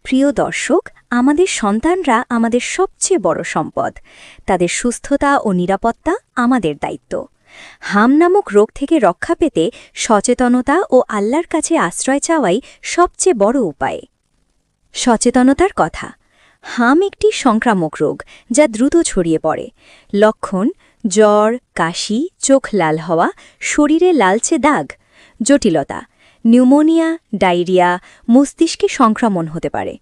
প্রিয় দর্শক, আমাদের সন্তানরা আমাদের সবচেয়ে বড় সম্পদ। তাদের সুস্থতা ও নিরাপত্তা আমাদের দায়িত্ব। হাম নামক রোগ থেকে রক্ষা পেতে সচেতনতা ও আল্লাহর কাছে আশ্রয় চাওয়াই সবচেয়ে বড় উপায়। সচেতনতার কথা। হাম একটি সংক্রামক রোগ যা দ্রুত ছড়িয়ে পড়ে। লক্ষণ: জ্বর, কাশি, চোখ লাল হওয়া, শরীরে লালচে দাগ। জটিলতা: নিউমোনিয়া, ডায়রিয়া, মস্তিষ্কে সংক্রমণ হতে পারে।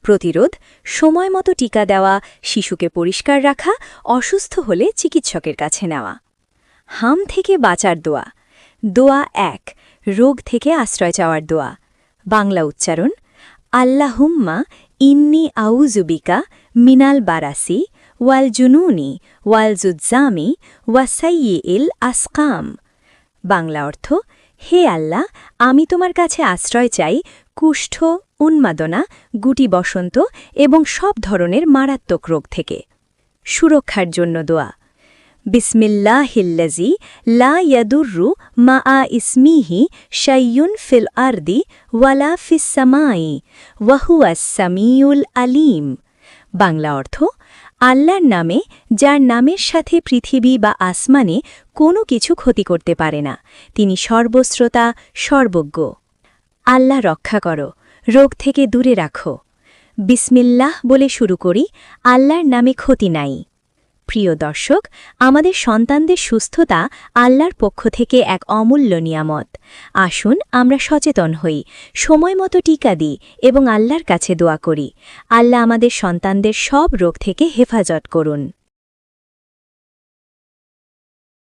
প্রতিরোধ: সময়মতো টিকা দেওয়া, শিশুকে পরিষ্কার রাখা, অসুস্থ হলে চিকিৎসকের কাছে নেওয়া। হাম থেকে বাঁচার দোয়া। দোয়া ১, রোগ থেকে আশ্রয় চাওয়ার দোয়া। বাংলা উচ্চারণ: আল্লাহুম্মা ইন্নি আউযুবিকা মিনাল বারাসি ওয়াল জুনুনি ওয়াল জুজ্জামি ওয়াসাইয়িল আসকাম। বাংলা অর্থ: হে আল্লাহ, আমি তোমার কাছে আশ্রয় চাই কুষ্ঠ, উন্মাদনা, গুটি বসন্ত এবং সব ধরনের মারাত্মক রোগ থেকে। সুরক্ষার জন্য দোয়া। বিসমিল্লাহিল্লাযী লা ইয়াদুররু মাআ ইসমিহি শাইউন ফিল আরদি ওয়ালা ফিস সামাই ওয়া হুয়াস সামিউল আলিম। বাংলা অর্থ: আল্লাহর নামে, যার নামের সাথে পৃথিবী বা আসমানে কোনো কিছু ক্ষতি করতে পারে না। তিনি সর্বশ্রোতা, সর্বজ্ঞ। আল্লাহ রক্ষা করো, রোগ থেকে দূরে রাখো। বিসমিল্লাহ বলে শুরু করি, আল্লাহর নামে ক্ষতি নাই। প্রিয় দর্শক, আমাদের সন্তানদের সুস্থতা আল্লাহর পক্ষ থেকে এক অমূল্য নিয়ামত। আসুন আমরা সচেতন হই, সময়মতো টিকা দিই এবং আল্লাহর কাছে দোয়া করি। আল্লাহ আমাদের সন্তানদের সব রোগ থেকে হেফাজত করুন।